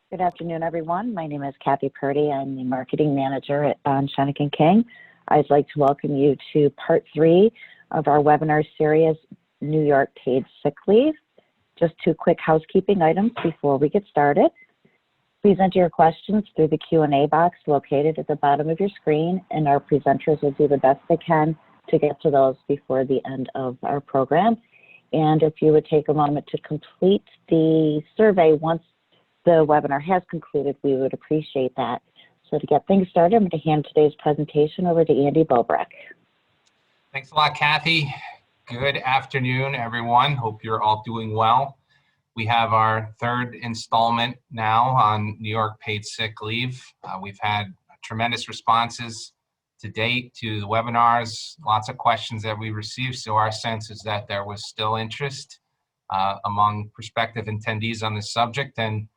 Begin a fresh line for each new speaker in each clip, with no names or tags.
Good afternoon, everyone. My name is Kathy Purdy. I'm the marketing manager at Schoeneck King. I'd like to welcome you to part 3 of our webinar series, New York Paid Sick Leave. Just 2 quick housekeeping items before we get started. Please enter your questions through the Q&A box located at the bottom of your screen, and our presenters will do the best they can to get to those before the end of our program. And if you would take a moment to complete the survey once the webinar has concluded, we would appreciate that. So to get things started, I'm going to hand today's presentation over to Andy Bobreck.
Thanks a lot, Kathy. Good afternoon, everyone. Hope you're all doing well. We have our 3rd installment now on New York Paid Sick Leave. We've had tremendous responses to date to the webinars, lots of questions that we received, so our sense is that there was still interest among prospective attendees on this subject, and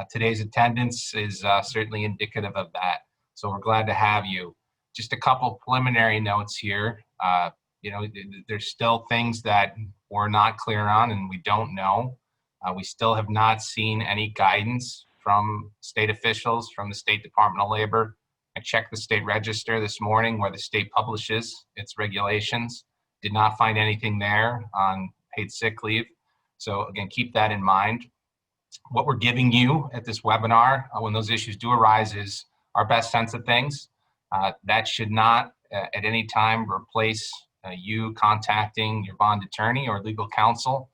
today's attendance is certainly indicative of that. So we're glad to have you. Just a couple preliminary notes here. There's still things that we're not clear on and we don't know. We still have not seen any guidance from state officials, from the State Department of Labor. I checked the state register this morning where the state publishes its regulations. Did not find anything there on paid sick leave. So again, keep that in mind. What we're giving you at this webinar when those issues do arise is our best sense of things. That should not at any time replace you contacting your bond attorney or legal counsel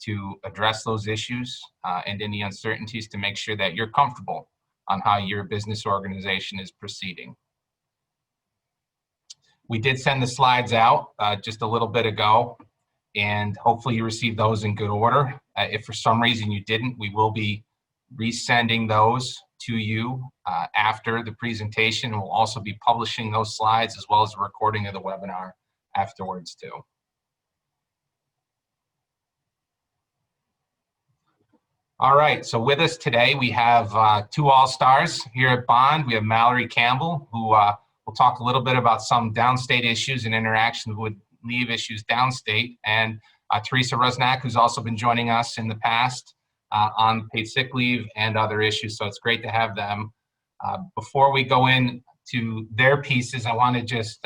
to address those issues and any uncertainties to make sure that you're comfortable on how your business organization is proceeding. We did send the slides out just a little bit ago, and hopefully you received those in good order. If for some reason you didn't, we will be resending those to you after the presentation. We'll also be publishing those slides as well as a recording of the webinar afterwards too. All right, so with us today we have 2 all-stars here at Bond. We have Mallory Campbell, who will talk a little bit about some downstate issues and interactions with leave issues downstate, and Teresa Rusnak, who's also been joining us in the past on paid sick leave and other issues, so it's great to have them. Before we go into their pieces, I want to just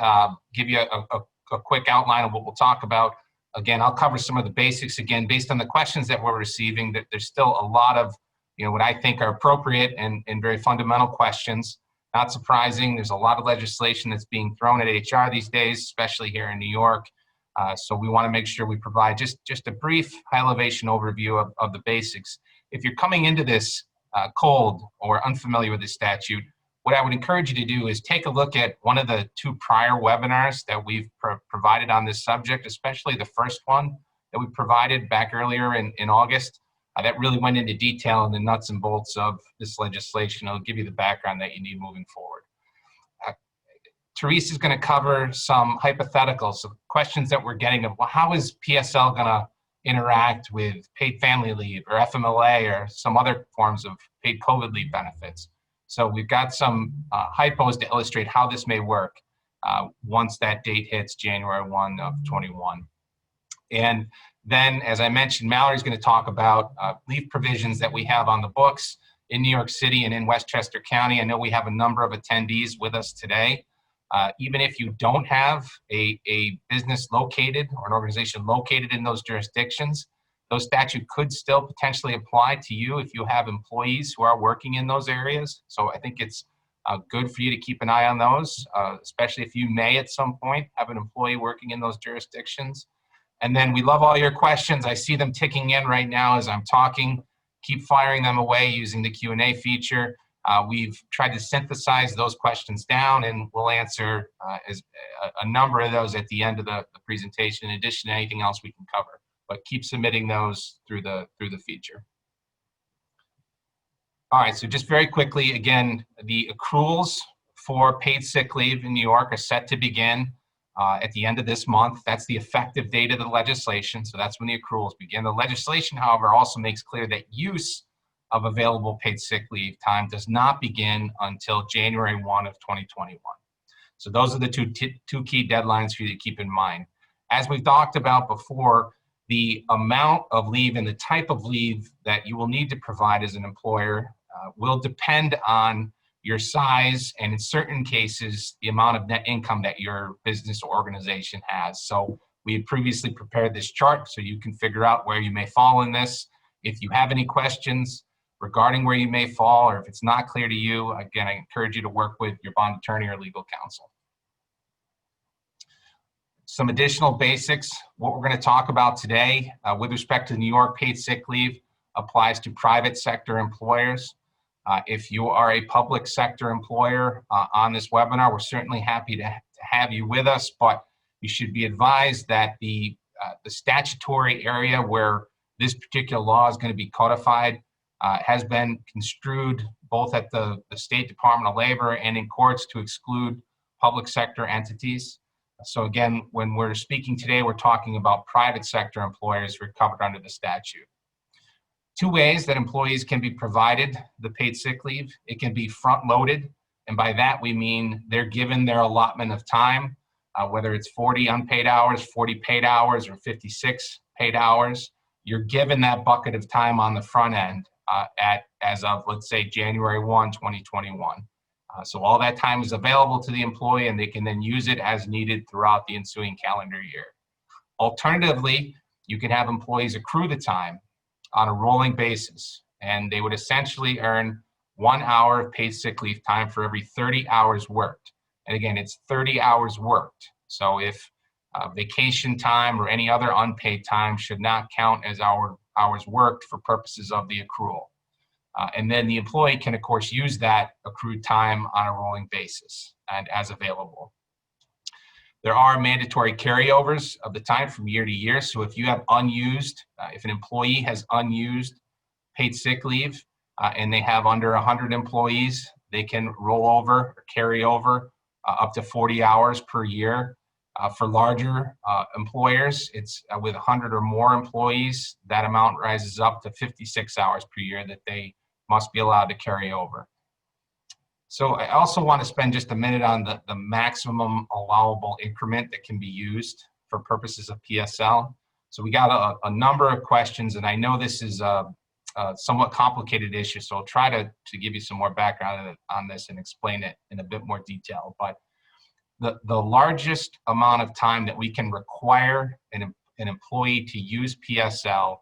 give you a quick outline of what we'll talk about. Again, I'll cover some of the basics again, based on the questions that we're receiving, that there's still a lot of, what I think are appropriate and very fundamental questions. Not surprising, there's a lot of legislation that's being thrown at HR these days, especially here in New York. So we want to make sure we provide just a brief high elevation overview of the basics. If you're coming into this cold or unfamiliar with this statute, what I would encourage you to do is take a look at one of the 2 prior webinars that we've provided on this subject, especially the first one that we provided back earlier in August. That really went into detail in the nuts and bolts of this legislation. It'll give you the background that you need moving forward. Teresa is going to cover some hypotheticals, some questions that we're getting of, well, how is PSL going to interact with paid family leave or FMLA or some other forms of paid COVID leave benefits. So we've got some hypos to illustrate how this may work once that date hits January 1 of 21. And then, as I mentioned, Mallory's going to talk about leave provisions that we have on the books in New York City and in Westchester County. I know we have a number of attendees with us today. Even if you don't have a business located or an organization located in those jurisdictions, those statutes could still potentially apply to you if you have employees who are working in those areas. So I think it's good for you to keep an eye on those, especially if you may at some point have an employee working in those jurisdictions. And then we love all your questions. I see them ticking in right now as I'm talking. Keep firing them away using the Q&A feature. We've tried to synthesize those questions down, and we'll answer a number of those at the end of the presentation, in addition to anything else we can cover. But keep submitting those through the feature. All right, so just very quickly, again, the accruals for paid sick leave in New York are set to begin at the end of this month. That's the effective date of the legislation, so that's when the accruals begin. The legislation, however, also makes clear that use of available paid sick leave time does not begin until January 1 of 2021. So those are the two key deadlines for you to keep in mind. As we've talked about before, the amount of leave and the type of leave that you will need to provide as an employer will depend on your size and, in certain cases, the amount of net income that your business or organization has. So we had previously prepared this chart so you can figure out where you may fall in this. If you have any questions regarding where you may fall, or if it's not clear to you, again, I encourage you to work with your bond attorney or legal counsel. Some additional basics. What we're going to talk about today with respect to New York paid sick leave applies to private sector employers. If you are a public sector employer on this webinar, we're certainly happy to have you with us, but you should be advised that the statutory area where this particular law is going to be codified has been construed both at the State Department of Labor and in courts to exclude public sector entities. So again, when we're speaking today, we're talking about private sector employers who are covered under the statute. Two ways that employees can be provided the paid sick leave. It can be front-loaded, and by that we mean they're given their allotment of time, whether it's 40 unpaid hours, 40 paid hours, or 56 paid hours. You're given that bucket of time on the front end as of, let's say, January 1, 2021. So all that time is available to the employee, and they can then use it as needed throughout the ensuing calendar year. Alternatively, you can have employees accrue the time on a rolling basis, and they would essentially earn 1 hour of paid sick leave time for every 30 hours worked. And again, it's 30 hours worked. So if vacation time or any other unpaid time should not count as hours worked for purposes of the accrual. And then the employee can, of course, use that accrued time on a rolling basis and as available. There are mandatory carryovers of the time from year to year. So if you have unused, if an employee has unused paid sick leave and they have under 100 employees, they can roll over or carry over up to 40 hours per year. For larger employers, it's with 100 or more employees, that amount rises up to 56 hours per year that they must be allowed to carry over. So I also want to spend just a minute on the maximum allowable increment that can be used for purposes of PSL. So we got a number of questions, and I know this is a somewhat complicated issue, so I'll try to give you some more background on this and explain it in a bit more detail. But the largest amount of time that we can require an employee to use PSL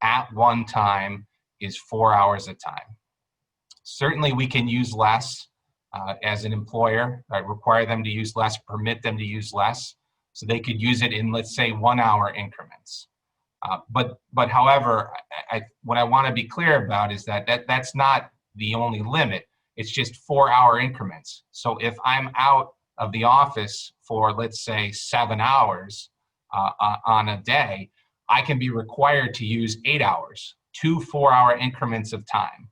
at one time is 4 hours a time. Certainly we can use less as an employer, require them to use less, permit them to use less, so they could use it in, let's say, 1 hour increments. But however, what I want to be clear about is that's not the only limit. It's just 4 hour increments. So if I'm out of the office for, let's say, 7 hours on a day, I can be required to use 8 hours, 2 4 hour increments of time.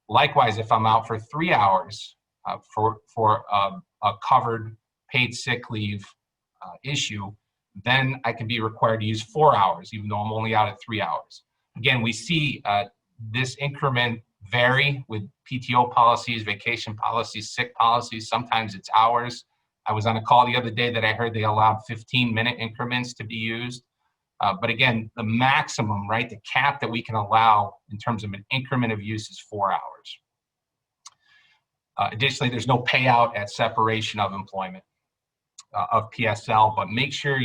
Likewise, if I'm out for 3 hours for a covered paid sick leave issue, then I can be required to use 4 hours, even though I'm only out at 3 hours. Again, we see this increment vary with PTO policies, vacation policies, sick policies. Sometimes it's hours. I was on a call the other day that I heard they allowed 15-minute increments to be used. But again, the maximum, right, the cap that we can allow in terms of an increment of use is 4 hours. Additionally, there's no payout at separation of employment of PSL, but make sure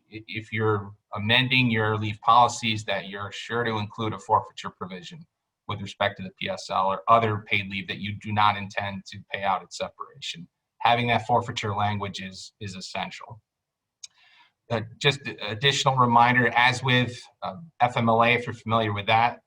if you're amending your leave policies that you're sure to include a forfeiture provision with respect to the PSL or other paid leave that you do not intend to pay out at separation. Having that forfeiture language is essential. Just additional reminder, as with FMLA, if you're familiar with that,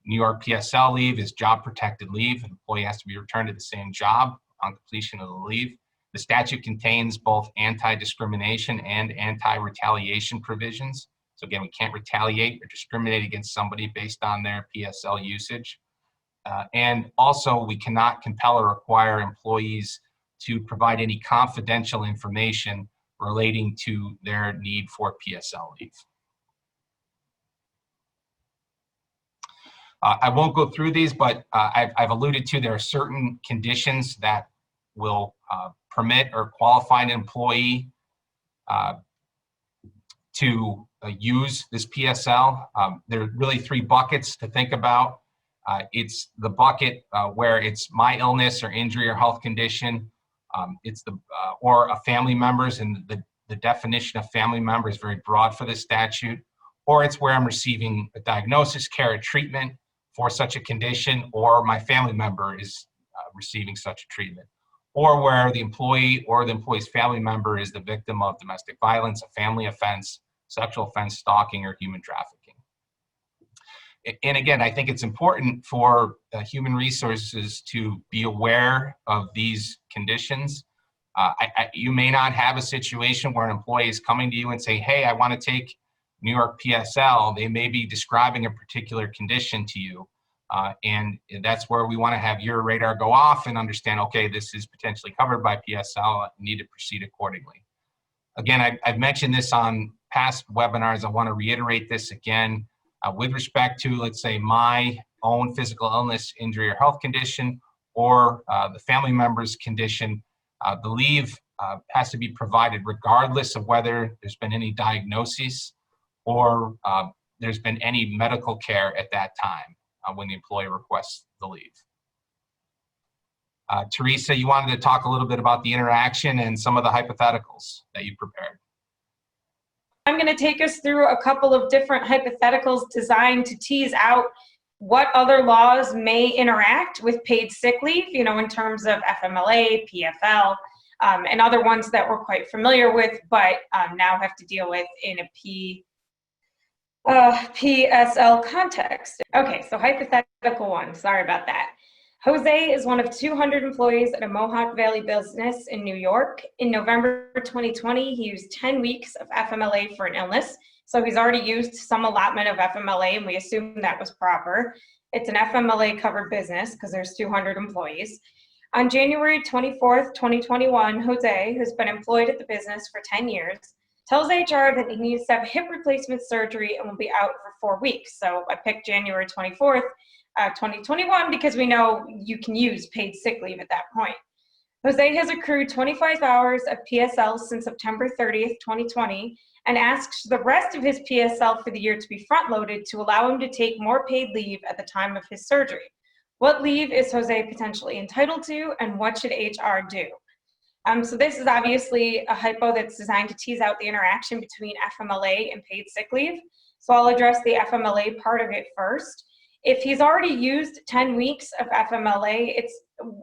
New York PSL leave is job protected leave. An employee has to be returned to the same job on completion of the leave. The statute contains both anti-discrimination and anti-retaliation provisions. So again, we can't retaliate or discriminate against somebody based on their PSL usage. And also, we cannot compel or require employees to provide any confidential information relating to their need for PSL leave. I won't go through these, but I've alluded to there are certain conditions that will permit or qualify an employee to use this PSL. There are really 3 buckets to think about. It's the bucket where it's my illness or injury or health condition. It's the or a family member's, and the definition of family member is very broad for this statute. Or it's where I'm receiving a diagnosis, care, or treatment for such a condition, or my family member is receiving such a treatment. Or where the employee or the employee's family member is the victim of domestic violence, a family offense, sexual offense, stalking, or human trafficking. And again, I think it's important for human resources to be aware of these conditions. You may not have a situation where an employee is coming to you and say, hey, I want to take New York PSL. They may be describing a particular condition to you. And that's where we want to have your radar go off and understand, okay, this is potentially covered by PSL, need to proceed accordingly. Again, I've mentioned this on past webinars. I want to reiterate this again. With respect to, let's say, my own physical illness, injury, or health condition, or the family member's condition, the leave has to be provided regardless of whether there's been any diagnosis or there's been any medical care at that time when the employee requests the leave. Teresa, you wanted to talk a little bit about the interaction and some of the hypotheticals that you prepared.
I'm going to take us through a couple of different hypotheticals designed to tease out what other laws may interact with paid sick leave, you know, in terms of FMLA, PFL, and other ones that we're quite familiar with, but now have to deal with in a PSL context. Okay, so hypothetical one, sorry about that. Jose is one of 200 employees at a Mohawk Valley business in New York. In November 2020, he used 10 weeks of FMLA for an illness. So he's already used some allotment of FMLA, and we assume that was proper. It's an FMLA covered business because there's 200 employees. On January 24th, 2021, Jose, who's been employed at the business for 10 years, tells HR that he needs to have hip replacement surgery and will be out for 4 weeks. So I picked January 24th, 2021 because we know you can use paid sick leave at that point. Jose has accrued 25 hours of PSL since September 30th, 2020, and asks the rest of his PSL for the year to be front-loaded to allow him to take more paid leave at the time of his surgery. What leave is Jose potentially entitled to, and what should HR do? So this is obviously a hypo that's designed to tease out the interaction between FMLA and paid sick leave. So I'll address the FMLA part of it first. If he's already used 10 weeks of FMLA, it's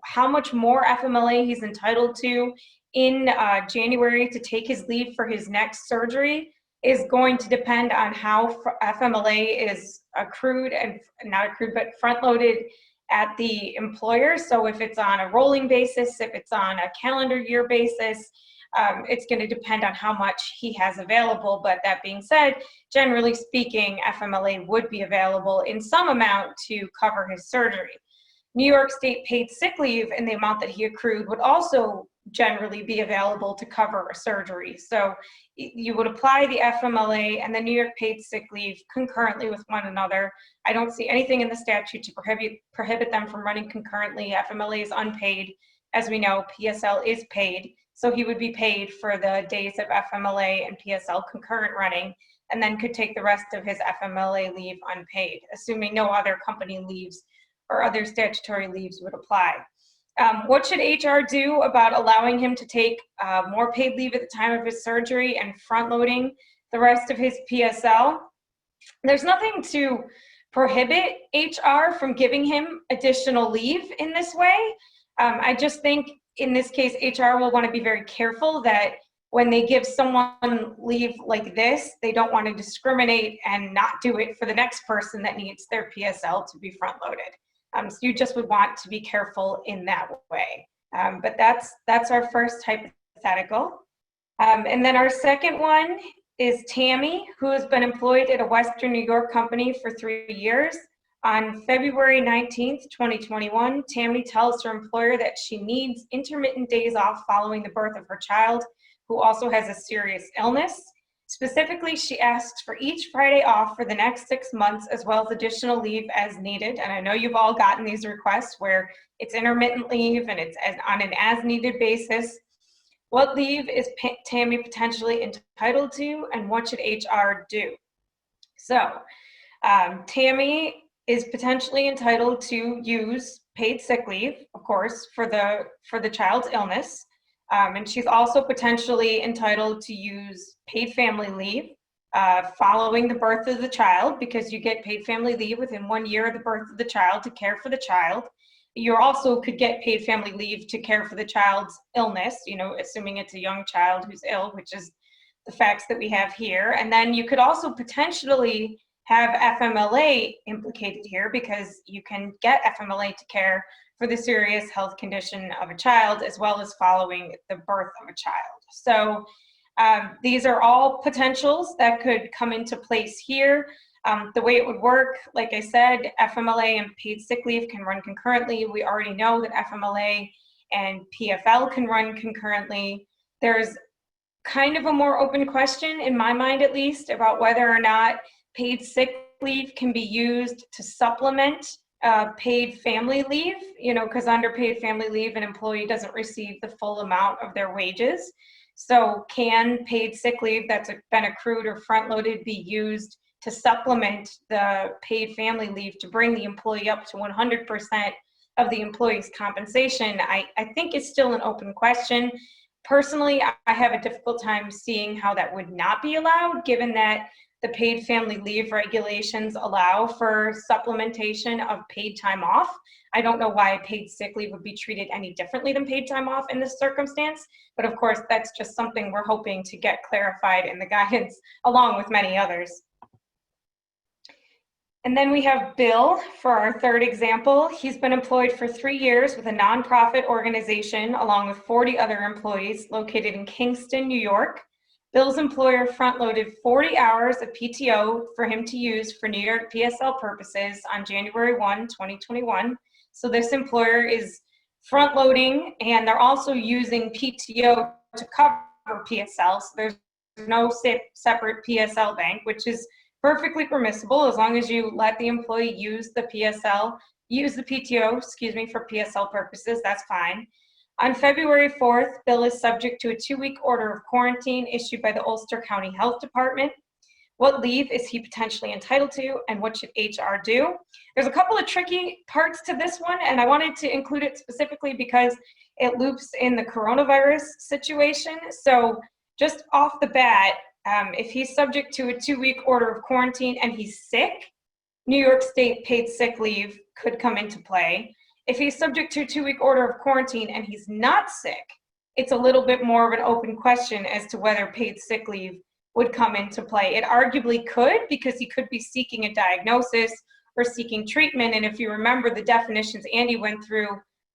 how much more FMLA he's entitled to in January to take his leave for his next surgery is going to depend on how FMLA is accrued and not accrued, but front-loaded at the employer. So if it's on a rolling basis, if it's on a calendar year basis, it's going to depend on how much he has available. But that being said, generally speaking, FMLA would be available in some amount to cover his surgery. New York State paid sick leave in the amount that he accrued would also generally be available to cover a surgery. So you would apply the FMLA and the New York paid sick leave concurrently with one another. I don't see anything in the statute to prohibit them from running concurrently. FMLA is unpaid. As we know, PSL is paid. So he would be paid for the days of FMLA and PSL concurrent running, and then could take the rest of his FMLA leave unpaid, assuming no other company leaves or other statutory leaves would apply. What should HR do about allowing him to take more paid leave at the time of his surgery and front-loading the rest of his PSL? There's nothing to prohibit HR from giving him additional leave in this way. I just think in this case, HR will want to be very careful that when they give someone leave like this, they don't want to discriminate and not do it for the next person that needs their PSL to be front-loaded. So you just would want to be careful in that way. But that's our first hypothetical. And then our second one is Tammy, who has been employed at a Western New York company for 3 years. On February 19th, 2021, Tammy tells her employer that she needs intermittent days off following the birth of her child, who also has a serious illness. Specifically, she asks for each Friday off for the next 6 months, as well as additional leave as needed. And I know you've all gotten these requests where it's intermittent leave and it's on an as-needed basis. What leave is Tammy potentially entitled to, and what should HR do? So Tammy is potentially entitled to use paid sick leave, of course, for the child's illness. And she's also potentially entitled to use paid family leave following the birth of the child, because you get paid family leave within 1 year of the birth of the child to care for the child. You also could get paid family leave to care for the child's illness, assuming it's a young child who's ill, which is the facts that we have here. And then you could also potentially have FMLA implicated here, because you can get FMLA to care for the serious health condition of a child, as well as following the birth of a child. So these are all potentials that could come into place here. The way it would work, like I said, FMLA and paid sick leave can run concurrently. We already know that FMLA and PFL can run concurrently. There's kind of a more open question, in my mind at least, about whether or not paid sick leave can be used to supplement paid family leave, because under paid family leave, an employee doesn't receive the full amount of their wages. So can paid sick leave that's been accrued or front-loaded be used to supplement the paid family leave to bring the employee up to 100% of the employee's compensation? I think it's still an open question. Personally, I have a difficult time seeing how that would not be allowed, given that the paid family leave regulations allow for supplementation of paid time off. I don't know why paid sick leave would be treated any differently than paid time off in this circumstance, but of course, that's just something we're hoping to get clarified in the guidance, along with many others. And then we have Bill for our third example. He's been employed for 3 years with a nonprofit organization along with 40 other employees located in Kingston, New York. Bill's employer front-loaded 40 hours of PTO for him to use for New York PSL purposes on January 1, 2021. So this employer is front-loading, and they're also using PTO to cover PSL. So there's no separate PSL bank, which is perfectly permissible as long as you let the employee use the PTO, for PSL purposes, that's fine. On February 4th, Bill is subject to a 2-week order of quarantine issued by the Ulster County Health Department. What leave is he potentially entitled to, and what should HR do? There's a couple of tricky parts to this one, and I wanted to include it specifically because it loops in the coronavirus situation. So just off the bat, if he's subject to a 2-week order of quarantine and he's sick, New York State paid sick leave could come into play. If he's subject to a 2-week order of quarantine and he's not sick, it's a little bit more of an open question as to whether paid sick leave would come into play. It arguably could, because he could be seeking a diagnosis or seeking treatment. And if you remember, the definitions Andy went through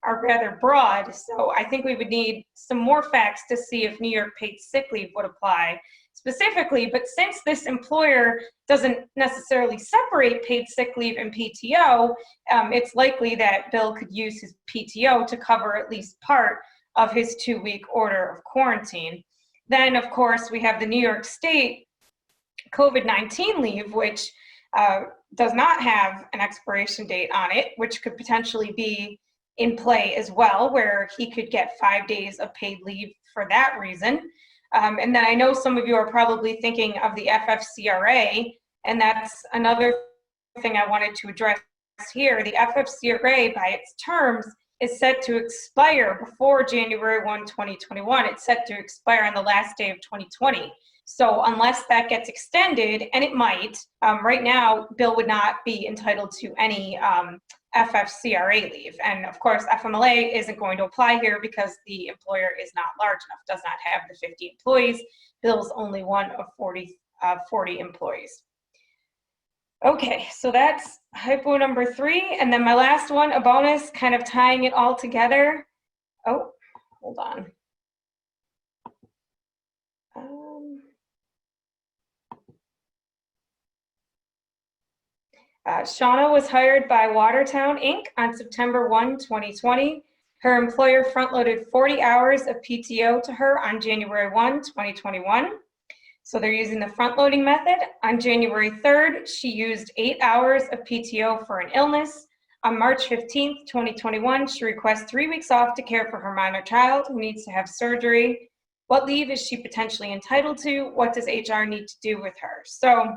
are rather broad. So I think we would need some more facts to see if New York paid sick leave would apply specifically. But since this employer doesn't necessarily separate paid sick leave and PTO, it's likely that Bill could use his PTO to cover at least part of his 2-week order of quarantine. Then, of course, we have the New York State COVID-19 leave, which does not have an expiration date on it, which could potentially be in play as well, where he could get 5 days of paid leave for that reason. And then I know some of you are probably thinking of the FFCRA, and that's another thing I wanted to address here. The FFCRA, by its terms, is set to expire before January 1, 2021. It's set to expire on the last day of 2020. So unless that gets extended, and it might, right now, Bill would not be entitled to any FFCRA leave. And of course, FMLA isn't going to apply here because the employer is not large enough, does not have the 50 employees. Bill's only one of 40 employees. Okay, so that's hypo number 3. And then my last one, a bonus, kind of tying it all together. Oh, hold on. Shauna was hired by Watertown, Inc. on September 1, 2020. Her employer front-loaded 40 hours of PTO to her on January 1, 2021. So they're using the front-loading method. On January 3rd, she used 8 hours of PTO for an illness. On March 15th, 2021, she requests 3 weeks off to care for her minor child who needs to have surgery. What leave is she potentially entitled to? What does HR need to do with her? So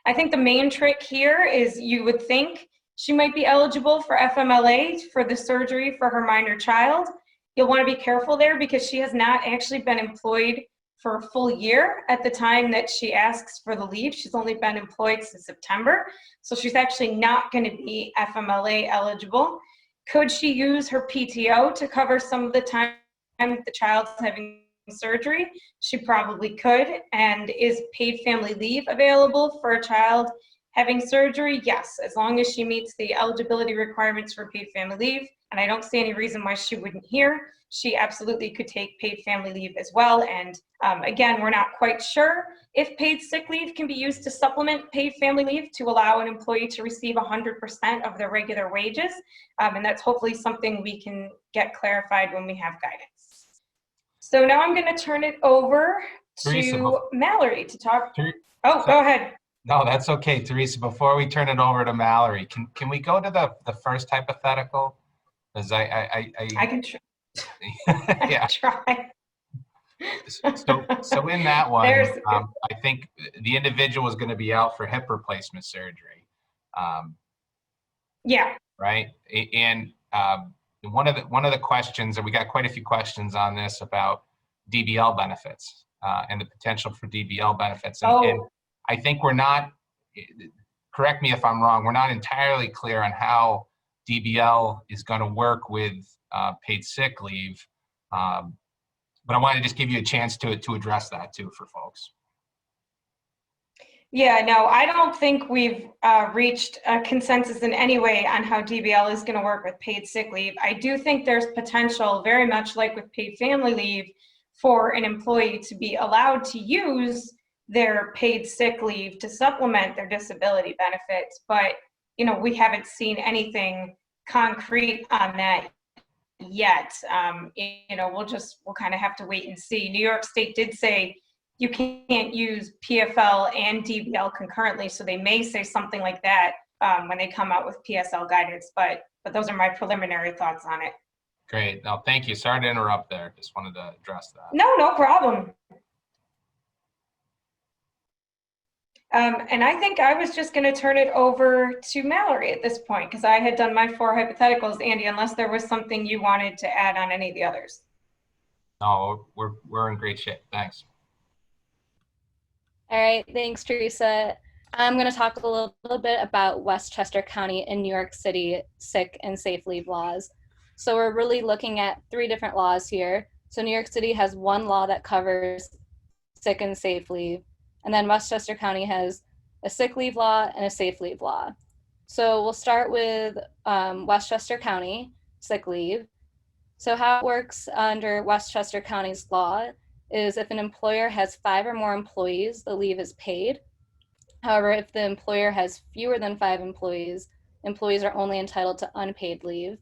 I think the main trick here is you would think she might be eligible for FMLA for the surgery for her minor child. You'll want to be careful there because she has not actually been employed for a full year at the time that she asks for the leave. She's only been employed since September, so she's actually not going to be FMLA eligible. Could she use her PTO to cover some of the time that the child's having surgery? She probably could. And is paid family leave available for a child having surgery? Yes, as long as she meets the eligibility requirements for paid family leave. And I don't see any reason why she wouldn't here. She absolutely could take paid family leave as well. And again, we're not quite sure if paid sick leave can be used to supplement paid family leave to allow an employee to receive 100% of their regular wages. And that's hopefully something we can get clarified when we have guidance. So now I'm going to turn it over to Mallory to talk. Go ahead.
No, that's okay, Teresa. Before we turn it over to Mallory, can we go to the first hypothetical? Because I
can try.
yeah.
Try.
So in that one, I think the individual is going to be out for hip replacement surgery.
Yeah.
Right. And one of the questions, and we got quite a few questions on this about DBL benefits and the potential for DBL benefits. And I think we're not, correct me if I'm wrong, we're not entirely clear on how DBL is going to work with paid sick leave. But I want to just give you a chance to address that too for folks.
Yeah, no, I don't think we've reached a consensus in any way on how DBL is going to work with paid sick leave. I do think there's potential, very much like with paid family leave, for an employee to be allowed to use their paid sick leave to supplement their disability benefits. But, you know, we haven't seen anything concrete on that yet. You know, we'll kind of have to wait and see. New York State did say you can't use PFL and DBL concurrently, so they may say something like that when they come out with PSL guidance, but those are my preliminary thoughts on it.
Great. No, thank you. Sorry to interrupt there. Just wanted to address that.
No problem. And I think I was just going to turn it over to Mallory at this point, because I had done my 4 hypotheticals, Andy, unless there was something you wanted to add on any of the others.
No, we're in great shape. Thanks.
All right, thanks, Teresa. I'm going to talk a little bit about Westchester County and New York City sick and safe leave laws. So we're really looking at 3 different laws here. So New York City has 1 law that covers sick and safe leave, and then Westchester County has a sick leave law and a safe leave law. So we'll start with Westchester County sick leave. So how it works under Westchester County's law is if an employer has 5 or more employees, the leave is paid. However, if the employer has fewer than 5 employees, employees are only entitled to unpaid leave.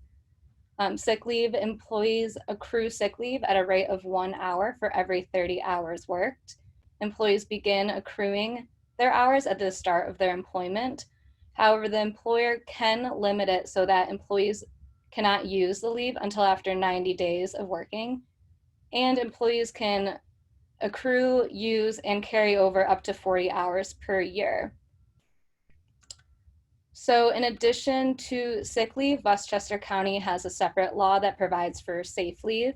Sick leave, employees accrue sick leave at a rate of 1 hour for every 30 hours worked. Employees begin accruing their hours at the start of their employment. However, the employer can limit it so that employees cannot use the leave until after 90 days of working. And employees can accrue, use, and carry over up to 40 hours per year. So in addition to sick leave, Westchester County has a separate law that provides for safe leave.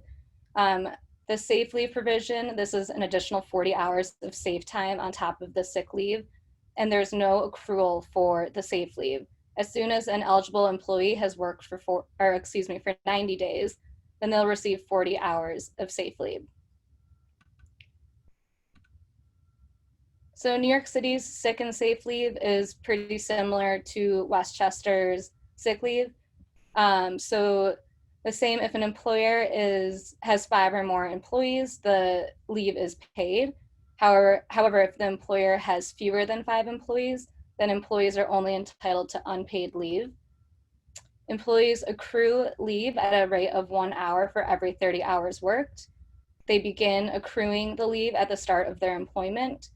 The safe leave provision, this is an additional 40 hours of safe time on top of the sick leave, and there's no accrual for the safe leave. As soon as an eligible employee has worked for 90 days, then they'll receive 40 hours of safe leave. So New York City's sick and safe leave is pretty similar to Westchester's sick leave. So the same, if an employer has 5 or more employees, the leave is paid. However, if the employer has fewer than 5 employees, then employees are only entitled to unpaid leave. Employees accrue leave at a rate of 1 hour for every 30 hours worked. They begin accruing the leave at the start of their employment.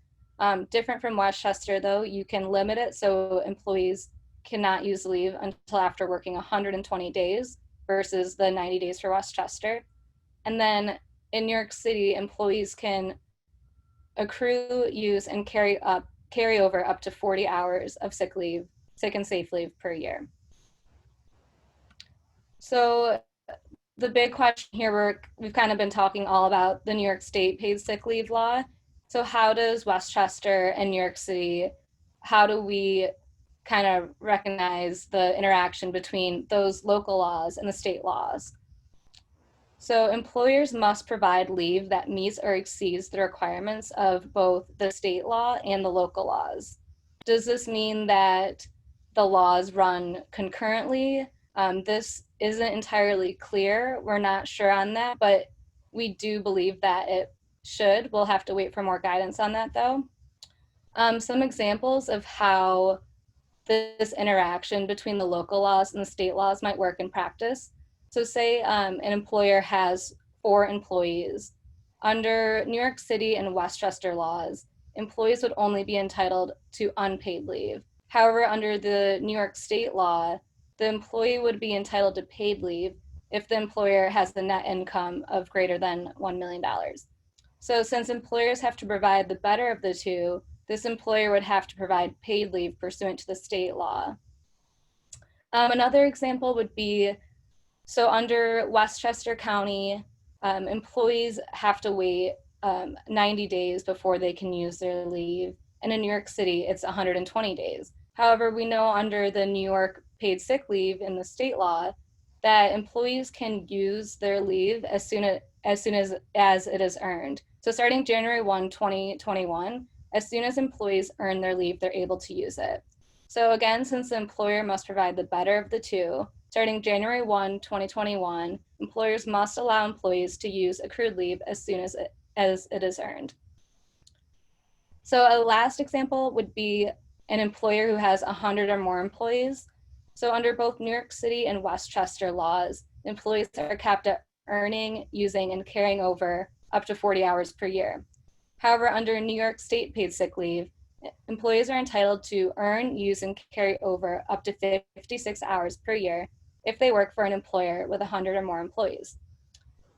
Different from Westchester, though, you can limit it so employees cannot use leave until after working 120 days versus the 90 days for Westchester. And then in New York City, employees can accrue, use, and carry up carry over up to 40 hours of sick and safe leave per year. So the big question here, we've kind of been talking all about the New York State paid sick leave law. So how does Westchester and New York City, how do we kind of recognize the interaction between those local laws and the state laws? So employers must provide leave that meets or exceeds the requirements of both the state law and the local laws. Does this mean that the laws run concurrently? This isn't entirely clear. We're not sure on that, but we do believe that it should. We'll have to wait for more guidance on that though. Some examples of how this interaction between the local laws and the state laws might work in practice. So say an employer has 4 employees. Under New York City and Westchester laws, employees would only be entitled to unpaid leave. However, under the New York State law, the employee would be entitled to paid leave if the employer has the net income of greater than $1 million. So since employers have to provide the better of the two, this employer would have to provide paid leave pursuant to the state law. Another example would be, so under Westchester County, employees have to wait 90 days before they can use their leave. And in New York City, it's 120 days. However, we know under the New York paid sick leave in the state law that employees can use their leave as soon as it is earned. So starting January 1, 2021, as soon as employees earn their leave, they're able to use it. So again, since the employer must provide the better of the two, starting January 1, 2021, employers must allow employees to use accrued leave as soon as it is earned. So a last example would be an employer who has 100 or more employees. So under both New York City and Westchester laws, employees are capped at earning, using, and carrying over up to 40 hours per year. However, under New York State paid sick leave, employees are entitled to earn, use, and carry over up to 56 hours per year if they work for an employer with 100 or more employees.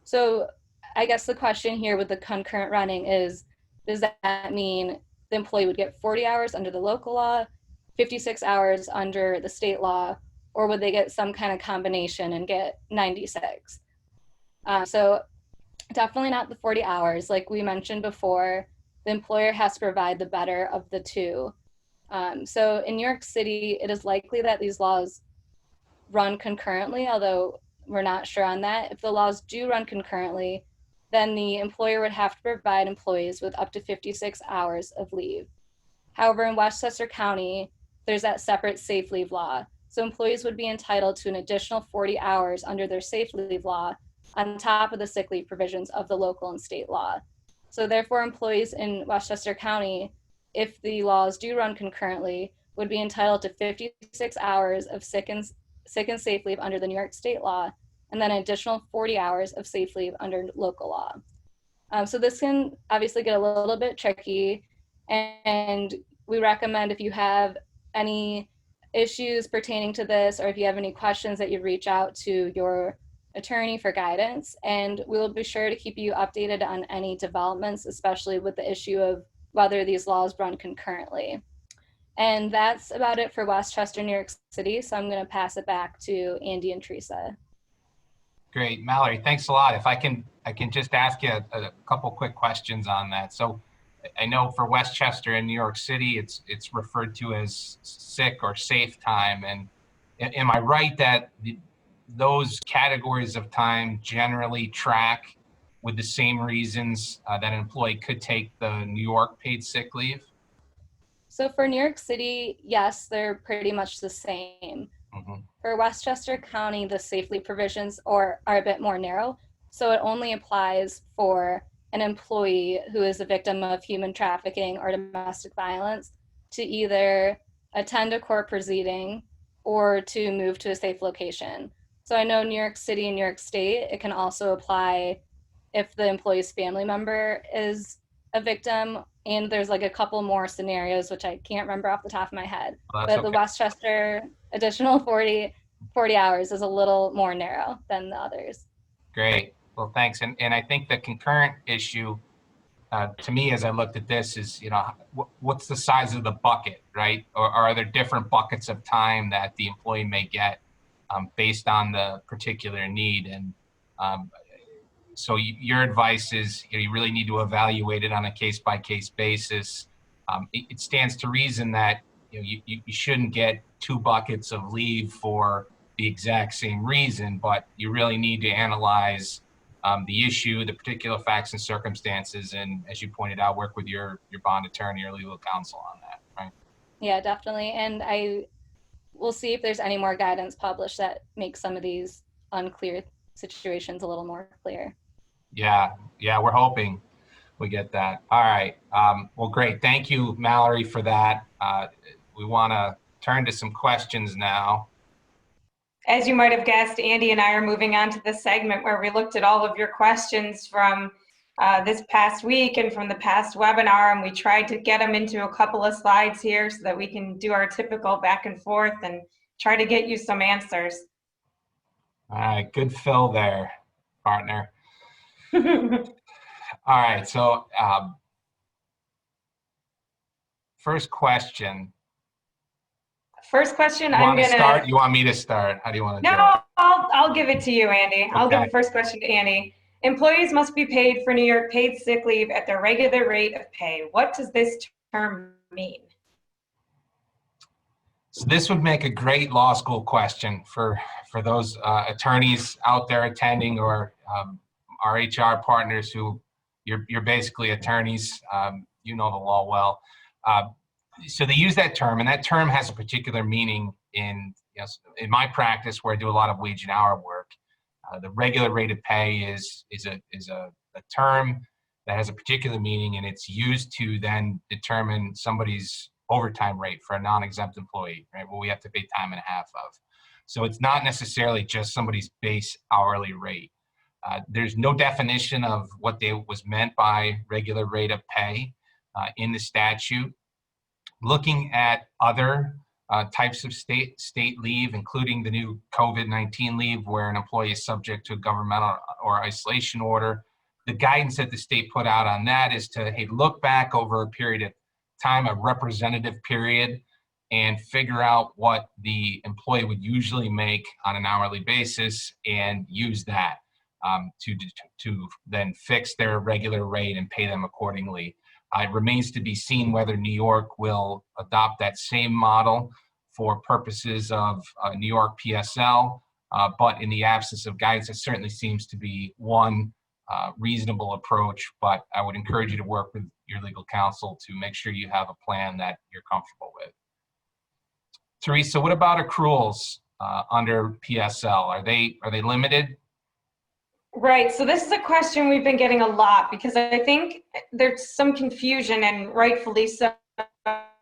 So I guess the question here with the concurrent running is, does that mean the employee would get 40 hours under the local law, 56 hours under the state law, or would they get some kind of combination and get 96? So definitely not the 40 hours. Like we mentioned before, the employer has to provide the better of the two. So in New York City, it is likely that these laws run concurrently, although we're not sure on that. If the laws do run concurrently, then the employer would have to provide employees with up to 56 hours of leave. However, in Westchester County, there's that separate safe leave law. So employees would be entitled to an additional 40 hours under their safe leave law on top of the sick leave provisions of the local and state law. So therefore, employees in Westchester County, if the laws do run concurrently, would be entitled to 56 hours of sick and safe leave under the New York State law, and then an additional 40 hours of safe leave under local law. So this can obviously get a little bit tricky, and we recommend if you have any issues pertaining to this, or if you have any questions, that you reach out to your attorney for guidance, and we'll be sure to keep you updated on any developments, especially with the issue of whether these laws run concurrently. And that's about it for Westchester, New York City. So I'm going to pass it back to Andy and Teresa.
Great, Mallory, thanks a lot. If I can just ask you a couple quick questions on that. So I know for Westchester and New York City, it's referred to as sick or safe time. And am I right that those categories of time generally track with the same reasons that an employee could take the New York paid sick leave?
So for New York City, yes, they're pretty much the same.
Mm-hmm.
For Westchester County, the safe leave provisions are a bit more narrow. So it only applies for an employee who is a victim of human trafficking or domestic violence to either attend a court proceeding or to move to a safe location. So I know New York City and New York State, it can also apply if the employee's family member is a victim. And there's like a couple more scenarios, which I can't remember off the top of my head. But okay. The Westchester additional 40 hours is a little more narrow than the others.
Great. Well, thanks. And I think the concurrent issue to me as I looked at this is, what's the size of the bucket, right? Or are there different buckets of time that the employee may get based on the particular need? And so your advice is, you really need to evaluate it on a case-by-case basis. It stands to reason that you shouldn't get 2 buckets of leave for the exact same reason, but you really need to analyze the issue, the particular facts and circumstances, and as you pointed out, work with your bond attorney or legal counsel on that, right?
Yeah, definitely. And we'll see if there's any more guidance published that makes some of these unclear situations a little more clear.
Yeah, we're hoping we get that. All right. Well, great. Thank you, Mallory, for that. We want to turn to some questions now.
As you might have guessed, Andy and I are moving on to the segment where we looked at all of your questions from this past week and from the past webinar, and we tried to get them into a couple of slides here so that we can do our typical back and forth and try to get you some answers.
All right. Good fill there, partner. All right. So first question.
First question,
You
I'm
want to
gonna
start? You want me to start? How do you want to do it?
No, I'll give it to you, Andy. I'll give
Okay.
the first question to Andy. Employees must be paid for New York paid sick leave at their regular rate of pay. What does this term mean?
So this would make a great law school question for those attorneys out there attending, or our HR partners who you're basically attorneys. You know the law well. So they use that term, and that term has a particular meaning in my practice where I do a lot of wage and hour work. The regular rate of pay is a term that has a particular meaning, and it's used to then determine somebody's overtime rate for a non-exempt employee, right? Well, we have to pay time and a half of. So it's not necessarily just somebody's base hourly rate. There's no definition of what was meant by regular rate of pay in the statute. Looking at other types of state leave, including the new COVID-19 leave, where an employee is subject to a governmental or isolation order, the guidance that the state put out on that is to look back over a period of time, a representative period, and figure out what the employee would usually make on an hourly basis and use that to then fix their regular rate and pay them accordingly. It remains to be seen whether New York will adopt that same model for purposes of New York PSL, but in the absence of guidance, it certainly seems to be one reasonable approach. But I would encourage you to work with your legal counsel to make sure you have a plan that you're comfortable with. Teresa, what about accruals under PSL? Are they limited?
Right, so this is a question we've been getting a lot because I think there's some confusion, and rightfully so,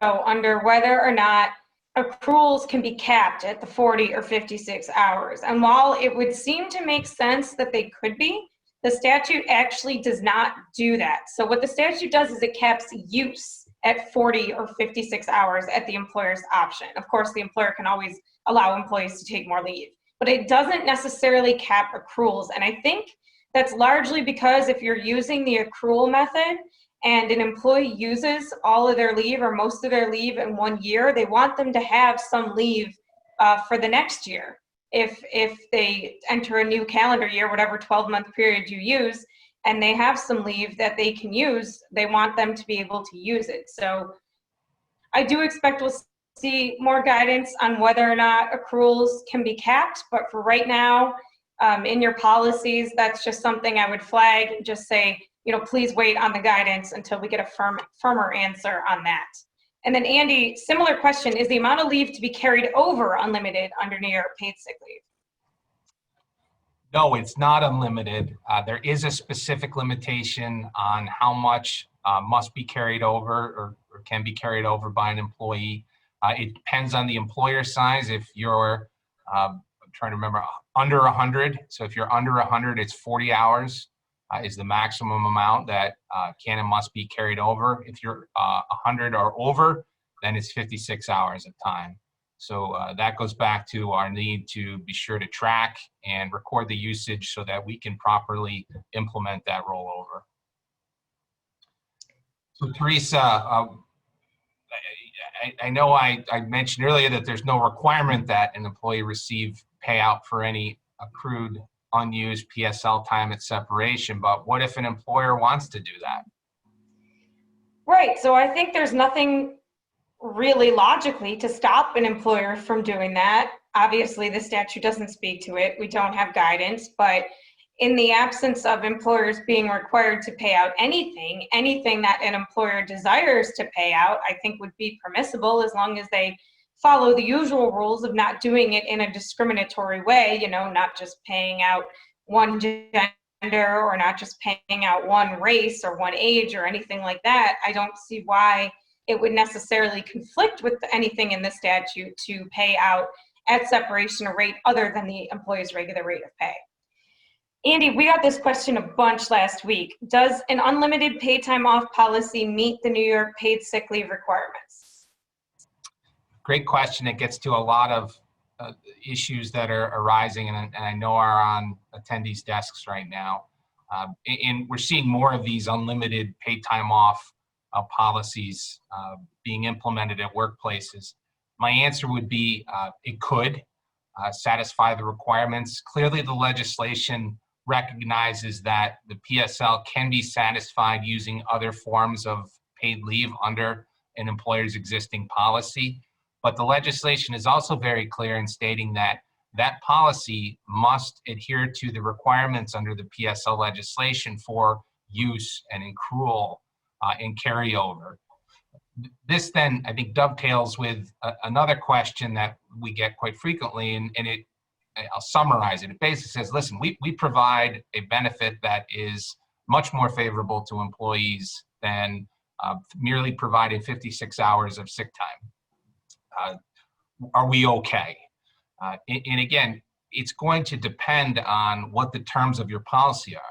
under whether or not accruals can be capped at the 40 or 56 hours. And while it would seem to make sense that they could be, the statute actually does not do that. So what the statute does is it caps use at 40 or 56 hours at the employer's option. Of course, the employer can always allow employees to take more leave, but it doesn't necessarily cap accruals. And I think that's largely because if you're using the accrual method and an employee uses all of their leave or most of their leave in 1 year, they want them to have some leave for the next year. If they enter a new calendar year, whatever 12-month period you use, and they have some leave that they can use, they want them to be able to use it. So I do expect we'll see more guidance on whether or not accruals can be capped, but for right now, in your policies, that's just something I would flag and just say, please wait on the guidance until we get a firmer answer on that. And then Andy, similar question, is the amount of leave to be carried over unlimited under New York paid sick leave?
No, it's not unlimited. There is a specific limitation on how much must be carried over or can be carried over by an employee. It depends on the employer size. If you're, I'm trying to remember, under 100. So if you're under 100, it's 40 hours is the maximum amount that can and must be carried over. If you're 100 or over, then it's 56 hours of time. So that goes back to our need to be sure to track and record the usage so that we can properly implement that rollover. So Teresa, I know I mentioned earlier that there's no requirement that an employee receive payout for any accrued unused PSL time at separation, but what if an employer wants to do that?
Right, so I think there's nothing really logically to stop an employer from doing that. Obviously, the statute doesn't speak to it. We don't have guidance, but in the absence of employers being required to pay out anything that an employer desires to pay out, I think would be permissible as long as they follow the usual rules of not doing it in a discriminatory way, not just paying out one gender or not just paying out one race or one age or anything like that. I don't see why it would necessarily conflict with anything in the statute to pay out at separation a rate other than the employee's regular rate of pay. Andy, we got this question a bunch last week. Does an unlimited paid time off policy meet the New York paid sick leave requirements?
Great question. It gets to a lot of issues that are arising and I know are on attendees' desks right now. And we're seeing more of these unlimited paid time off policies being implemented at workplaces. My answer would be it could satisfy the requirements. Clearly, the legislation recognizes that the PSL can be satisfied using other forms of paid leave under an employer's existing policy. But the legislation is also very clear in stating that that policy must adhere to the requirements under the PSL legislation for use and accrual and carryover. This then, I think, dovetails with another question that we get quite frequently, and I'll summarize it. It basically says, listen, we provide a benefit that is much more favorable to employees than merely providing 56 hours of sick time. Are we okay? And again, it's going to depend on what the terms of your policy are.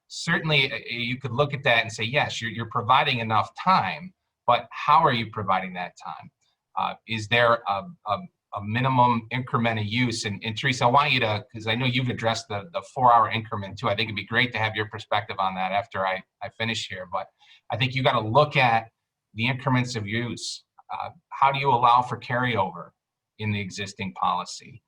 Certainly, you could look at that and say, yes, you're providing enough time, but how are you providing that time? Is there a minimum increment of use? And Teresa, I want you to, because I know you've addressed the 4-hour increment too. I think it'd be great to have your perspective on that after I finish here. But I think you got to look at the increments of use. How do you allow for carryover in the existing policy?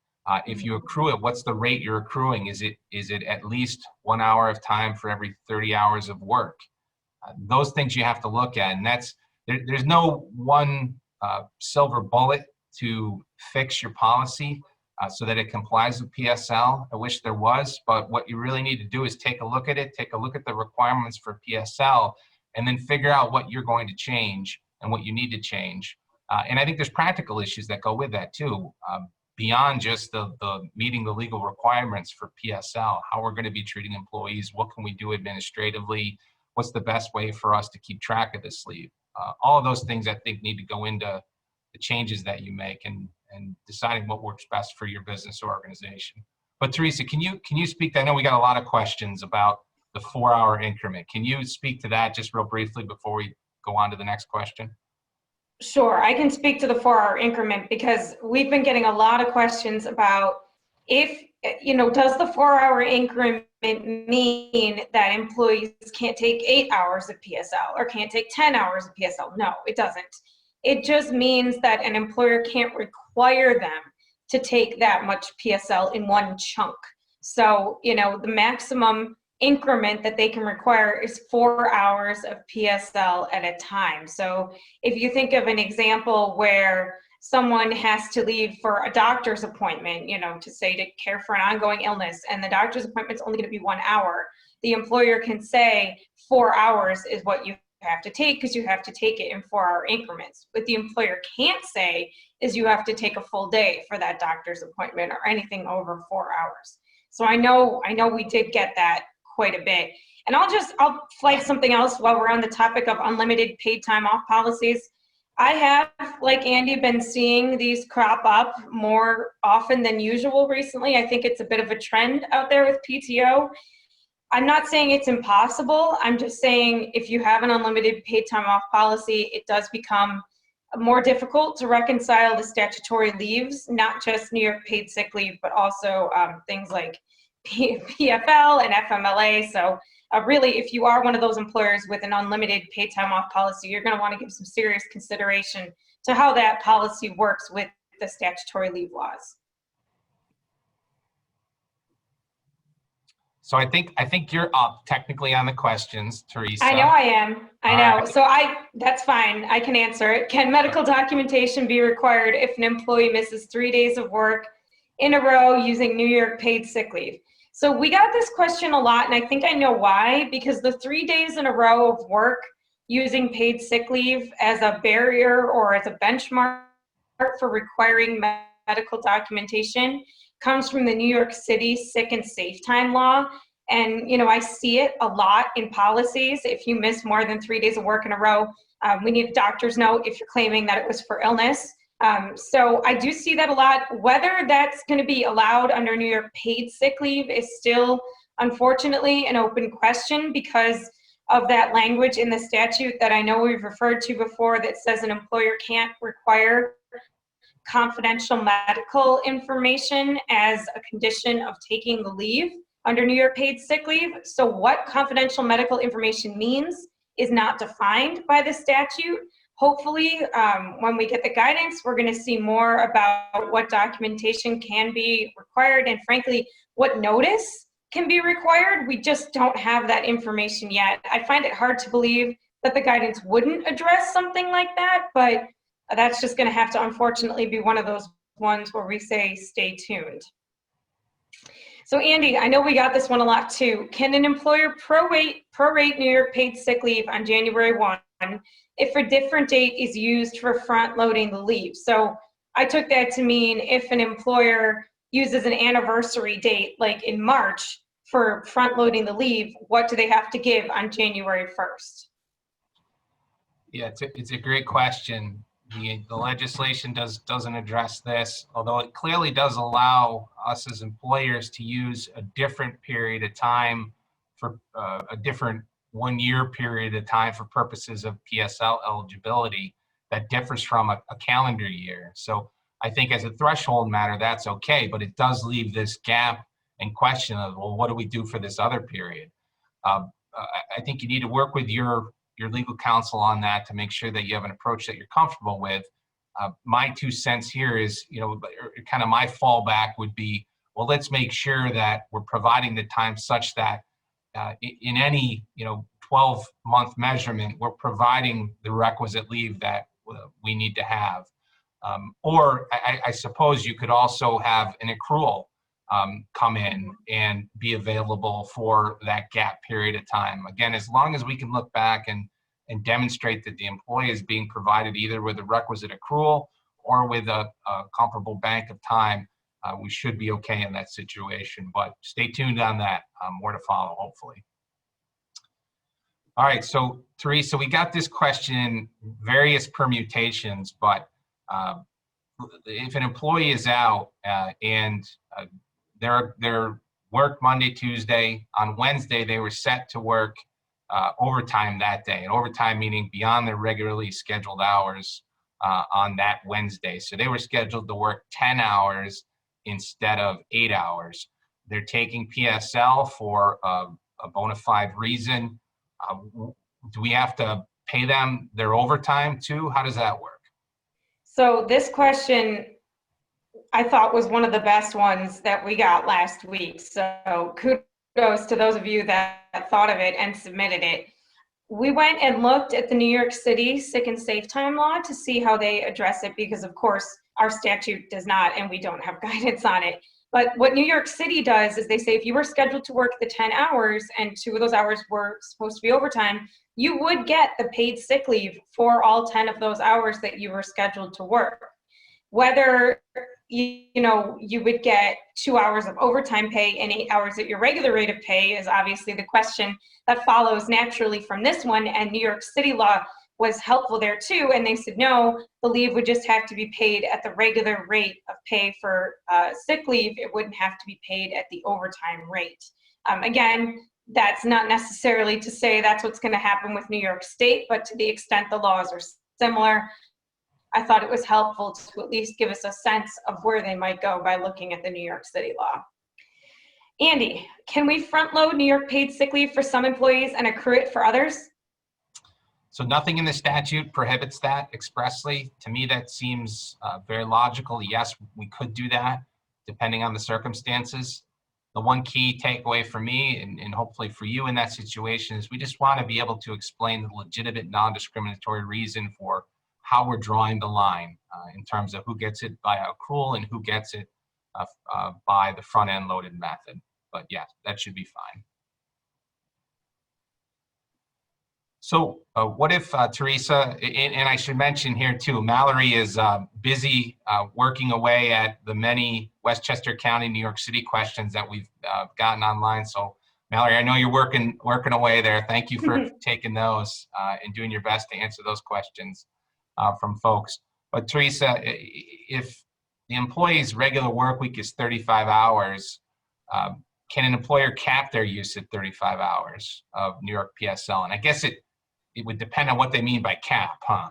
If you accrue it, what's the rate you're accruing? Is it at least 1 hour of time for every 30 hours of work? Those things you have to look at, and there's no one silver bullet to fix your policy so that it complies with PSL. I wish there was, but what you really need to do is take a look at it, take a look at the requirements for PSL, and then figure out what you're going to change and what you need to change. And I think there's practical issues that go with that too, beyond just the meeting the legal requirements for PSL, how we're going to be treating employees, what can we do administratively, what's the best way for us to keep track of this leave. All of those things I think need to go into the changes that you make and deciding what works best for your business or organization. But Teresa, can you speak to, I know we got a lot of questions about the 4-hour increment. Can you speak to that just real briefly before we go on to the next question?
Sure, I can speak to the 4-hour increment because we've been getting a lot of questions about if, does the 4-hour increment mean that employees can't take 8 hours of PSL or can't take 10 hours of PSL? No, it doesn't. It just means that an employer can't require them to take that much PSL in one chunk. So, the maximum increment that they can require is 4 hours of PSL at a time. So if you think of an example where someone has to leave for a doctor's appointment, to care for an ongoing illness, and the doctor's appointment's only going to be 1 hour, the employer can say 4 hours is what you have to take because you have to take it in 4-hour increments. What the employer can't say is you have to take a full day for that doctor's appointment or anything over 4 hours. So I know we did get that quite a bit. And I'll flag something else while we're on the topic of unlimited paid time off policies. I have, like Andy, been seeing these crop up more often than usual recently. I think it's a bit of a trend out there with PTO. I'm not saying it's impossible. I'm just saying if you have an unlimited paid time off policy, it does become more difficult to reconcile the statutory leaves, not just New York paid sick leave, but also things like PFL and FMLA. So really, if you are one of those employers with an unlimited paid time off policy, you're going to want to give some serious consideration to how that policy works with the statutory leave laws.
So I think you're up technically on the questions, Teresa.
I know I am. I
All
know.
right.
So that's fine. I can answer it. Can medical documentation be required if an employee misses 3 days of work in a row using New York paid sick leave? So we got this question a lot, and I think I know why, because the 3 days in a row of work using paid sick leave as a barrier or as a benchmark for requiring medical documentation comes from the New York City sick and safe time law. And, you know, I see it a lot in policies. If you miss more than 3 days of work in a row, we need a doctor's note if you're claiming that it was for illness. So I do see that a lot. Whether that's going to be allowed under New York paid sick leave is still, unfortunately, an open question because of that language in the statute that I know we've referred to before that says an employer can't require confidential medical information as a condition of taking the leave under New York paid sick leave. So what confidential medical information means is not defined by the statute. Hopefully, when we get the guidance, we're going to see more about what documentation can be required and, frankly, what notice can be required. We just don't have that information yet. I find it hard to believe that the guidance wouldn't address something like that, but that's just going to have to, unfortunately, be one of those ones where we say stay tuned. So Andy, I know we got this one a lot too. Can an employer prorate New York paid sick leave on January 1 if a different date is used for front loading the leave? So I took that to mean if an employer uses an anniversary date, like in March, for front loading the leave, what do they have to give on January 1st?
Yeah, it's a great question. The legislation doesn't address this, although it clearly does allow us as employers to use a different period of time for a different 1 year period of time for purposes of PSL eligibility that differs from a calendar year. So I think as a threshold matter, that's okay, but it does leave this gap and question of, well, what do we do for this other period? I think you need to work with your legal counsel on that to make sure that you have an approach that you're comfortable with. My 2 cents here is, kind of my fallback would be, well, let's make sure that we're providing the time such that in any 12-month measurement, we're providing the requisite leave that we need to have. Or I suppose you could also have an accrual come in and be available for that gap period of time. Again, as long as we can look back and demonstrate that the employee is being provided either with a requisite accrual or with a comparable bank of time, we should be okay in that situation. But stay tuned on that. More to follow, hopefully. All right, so Teresa, we got this question in various permutations, but if an employee is out and they're work Monday, Tuesday, on Wednesday they were set to work overtime that day, and overtime meaning beyond their regularly scheduled hours on that Wednesday. So they were scheduled to work 10 hours instead of 8 hours. They're taking PSL for a bona fide reason. Do we have to pay them their overtime too? How does that work?
So this question I thought was one of the best ones that we got last week. So kudos to those of you that thought of it and submitted it. We went and looked at the New York City sick and safe time law to see how they address it, because of course our statute does not, and we don't have guidance on it. But what New York City does is they say if you were scheduled to work the 10 hours and 2 of those hours were supposed to be overtime, you would get the paid sick leave for all 10 of those hours that you were scheduled to work. Whether you would get 2 hours of overtime pay and 8 hours at your regular rate of pay is obviously the question that follows naturally from this one. And New York City law was helpful there too. And they said, no, the leave would just have to be paid at the regular rate of pay for sick leave. It wouldn't have to be paid at the overtime rate. Again, that's not necessarily to say that's what's going to happen with New York State, but to the extent the laws are similar, I thought it was helpful to at least give us a sense of where they might go by looking at the New York City law. Andy, can we front load New York paid sick leave for some employees and accrue it for others?
So nothing in the statute prohibits that expressly. To me, that seems very logical. Yes, we could do that depending on the circumstances. The one key takeaway for me and hopefully for you in that situation is we just want to be able to explain the legitimate non-discriminatory reason for how we're drawing the line in terms of who gets it by accrual and who gets it by the front-end loaded method. But yeah, that should be fine. So what if, Teresa, and I should mention here too, Mallory is busy working away at the many Westchester County, New York City questions that we've gotten online. So Mallory, I know you're working away there. Thank you for taking those and doing your best to answer those questions from folks. But Teresa, if the employee's regular work week is 35 hours, can an employer cap their use at 35 hours of New York PSL? And I guess it would depend on what they mean by cap, huh?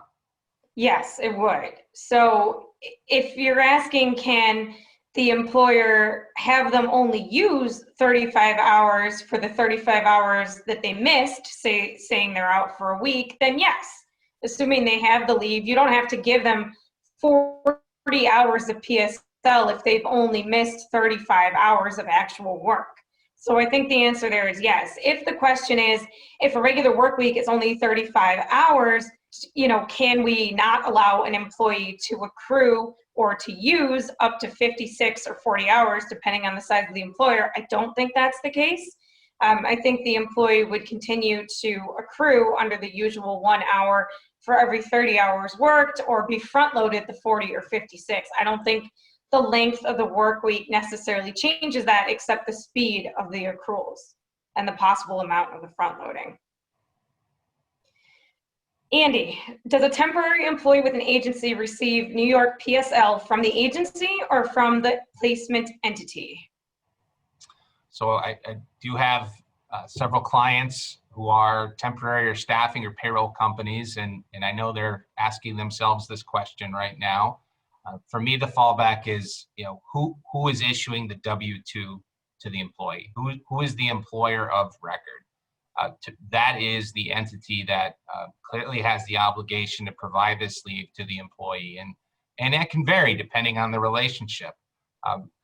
Yes, it would. So if you're asking, can the employer have them only use 35 hours for the 35 hours that they missed, saying they're out for a week, then yes, assuming they have the leave, you don't have to give them 40 hours of PSL if they've only missed 35 hours of actual work. So I think the answer there is yes. If the question is, if a regular work week is only 35 hours, can we not allow an employee to accrue or to use up to 56 or 40 hours, depending on the size of the employer? I don't think that's the case. I think the employee would continue to accrue under the usual 1 hour for every 30 hours worked, or be front loaded the 40 or 56. I don't think the length of the work week necessarily changes that, except the speed of the accruals and the possible amount of the front loading. Andy, does a temporary employee with an agency receive New York PSL from the agency or from the placement entity?
So I do have several clients who are temporary or staffing or payroll companies, and I know they're asking themselves this question right now. For me, the fallback is, who is issuing the W-2 to the employee? Who is the employer of record? That is the entity that clearly has the obligation to provide this leave to the employee, and that can vary depending on the relationship.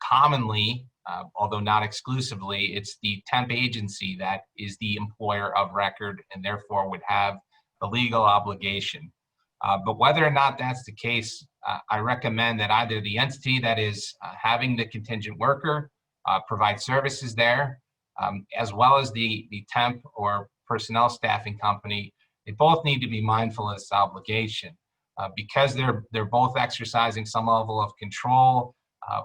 Commonly, although not exclusively, it's the temp agency that is the employer of record and therefore would have the legal obligation. But whether or not that's the case, I recommend that either the entity that is having the contingent worker provide services there, as well as the temp or personnel staffing company, they both need to be mindful of this obligation because they're both exercising some level of control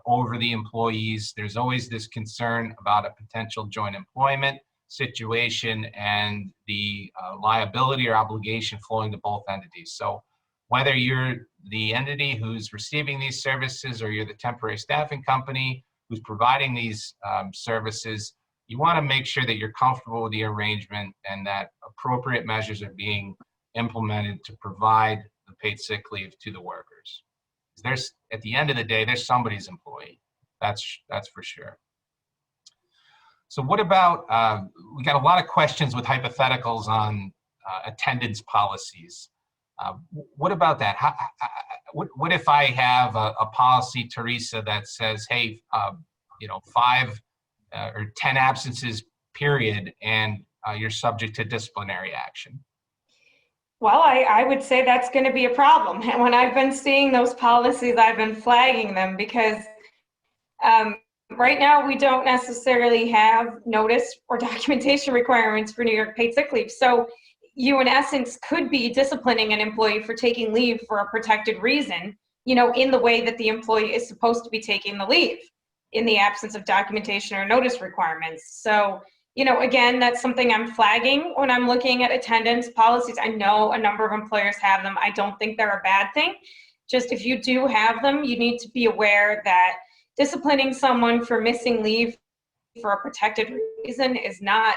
over the employees. There's always this concern about a potential joint employment situation and the liability or obligation flowing to both entities. So whether you're the entity who's receiving these services or you're the temporary staffing company who's providing these services, you want to make sure that you're comfortable with the arrangement and that appropriate measures are being implemented to provide the paid sick leave to the workers. There's, at the end of the day, there's somebody's employee. That's for sure. So what about, we got a lot of questions with hypotheticals on attendance policies. What about that? What if I have a policy, Teresa, that says, hey, 5 or 10 absences period, and you're subject to disciplinary action?
Well, I would say that's going to be a problem. And when I've been seeing those policies, I've been flagging them because right now we don't necessarily have notice or documentation requirements for New York paid sick leave. So you, in essence, could be disciplining an employee for taking leave for a protected reason, in the way that the employee is supposed to be taking the leave, in the absence of documentation or notice requirements. So, again, that's something I'm flagging when I'm looking at attendance policies. I know a number of employers have them. I don't think they're a bad thing. Just if you do have them, you need to be aware that disciplining someone for missing leave for a protected reason is not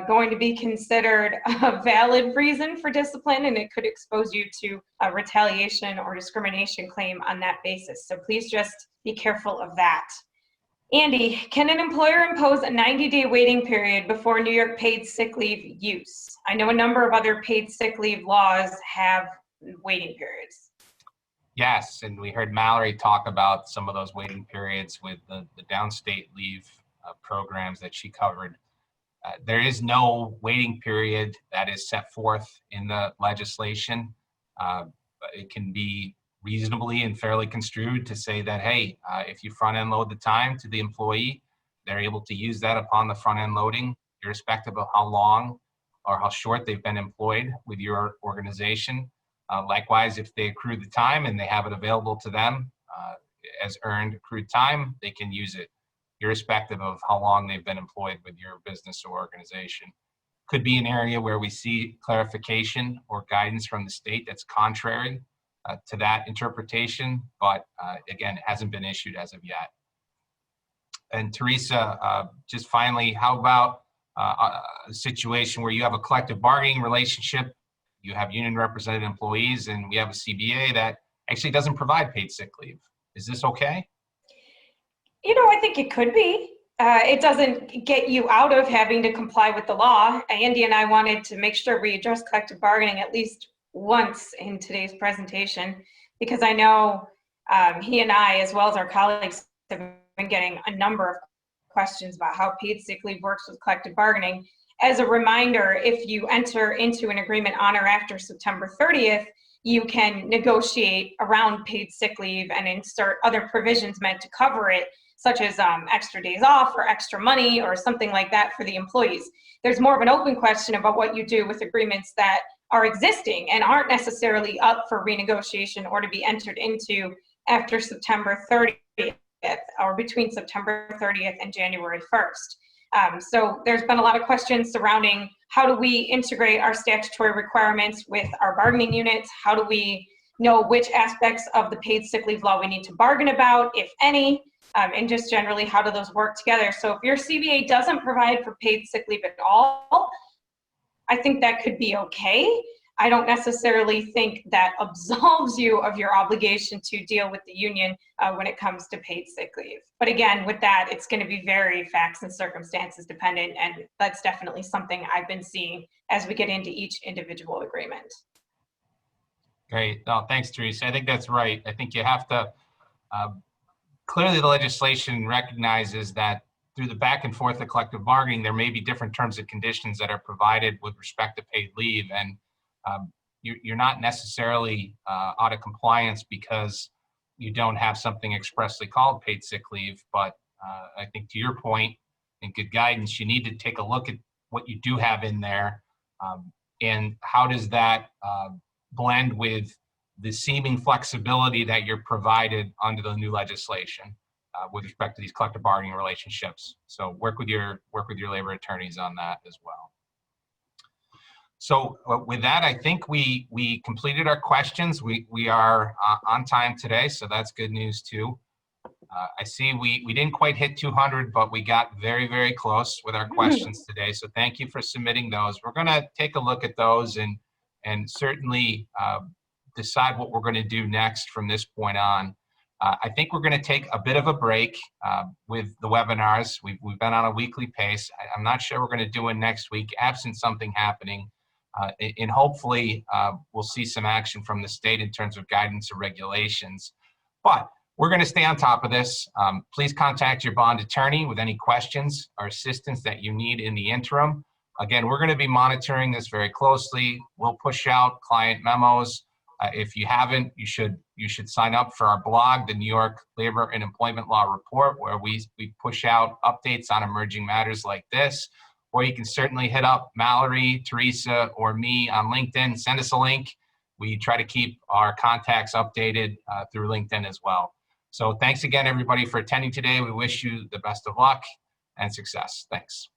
going to be considered a valid reason for discipline, and it could expose you to a retaliation or discrimination claim on that basis. So please just be careful of that. Andy, can an employer impose a 90-day waiting period before New York paid sick leave use? I know a number of other paid sick leave laws have waiting periods.
Yes, and we heard Mallory talk about some of those waiting periods with the downstate leave programs that she covered. There is no waiting period that is set forth in the legislation. But it can be reasonably and fairly construed to say that, hey, if you front end load the time to the employee, they're able to use that upon the front end loading, irrespective of how long or how short they've been employed with your organization. Likewise, if they accrue the time and they have it available to them as earned accrued time, they can use it, irrespective of how long they've been employed with your business or organization. Could be an area where we see clarification or guidance from the state that's contrary to that interpretation, but again, it hasn't been issued as of yet. And Teresa, just finally, how about a situation where you have a collective bargaining relationship, you have union represented employees, and we have a CBA that actually doesn't provide paid sick leave? Is this okay?
You know, I think it could be. It doesn't get you out of having to comply with the law. Andy and I wanted to make sure we address collective bargaining at least once in today's presentation, because I know he and I, as well as our colleagues, have been getting a number of questions about how paid sick leave works with collective bargaining. As a reminder, if you enter into an agreement on or after September 30th, you can negotiate around paid sick leave and insert other provisions meant to cover it, such as extra days off or extra money or something like that for the employees. There's more of an open question about what you do with agreements that are existing and aren't necessarily up for renegotiation or to be entered into after September 30th or between September 30th and January 1st. So there's been a lot of questions surrounding how do we integrate our statutory requirements with our bargaining units? How do we know which aspects of the paid sick leave law we need to bargain about, if any? And just generally, how do those work together? So if your CBA doesn't provide for paid sick leave at all, I think that could be okay. I don't necessarily think that absolves you of your obligation to deal with the union when it comes to paid sick leave. But again, with that, it's going to be very facts and circumstances dependent, and that's definitely something I've been seeing as we get into each individual agreement.
Great. No, thanks, Teresa. I think that's right. I think you have to, clearly the legislation recognizes that through the back and forth of collective bargaining, there may be different terms and conditions that are provided with respect to paid leave. And you're not necessarily out of compliance because you don't have something expressly called paid sick leave. But I think to your point and good guidance, you need to take a look at what you do have in there and how does that blend with the seeming flexibility that you're provided under the new legislation with respect to these collective bargaining relationships. So work with your labor attorneys on that as well. So with that, I think we completed our questions. We are on time today, so that's good news too. I see we didn't quite hit 200, but we got very, very close with our questions today. So thank you for submitting those. We're going to take a look at those and certainly decide what we're going to do next from this point on. I think we're going to take a bit of a break with the webinars. We've been on a weekly pace. I'm not sure we're going to do one next week, absent something happening. And hopefully we'll see some action from the state in terms of guidance or regulations. But we're going to stay on top of this. Please contact your bond attorney with any questions or assistance that you need in the interim. Again, we're going to be monitoring this very closely. We'll push out client memos. If you haven't, you should sign up for our blog, the New York Labor and Employment Law Report, where we push out updates on emerging matters like this. Or you can certainly hit up Mallory, Teresa, or me on LinkedIn. Send us a link. We try to keep our contacts updated through LinkedIn as well. So thanks again, everybody, for attending today. We wish you the best of luck and success. Thanks.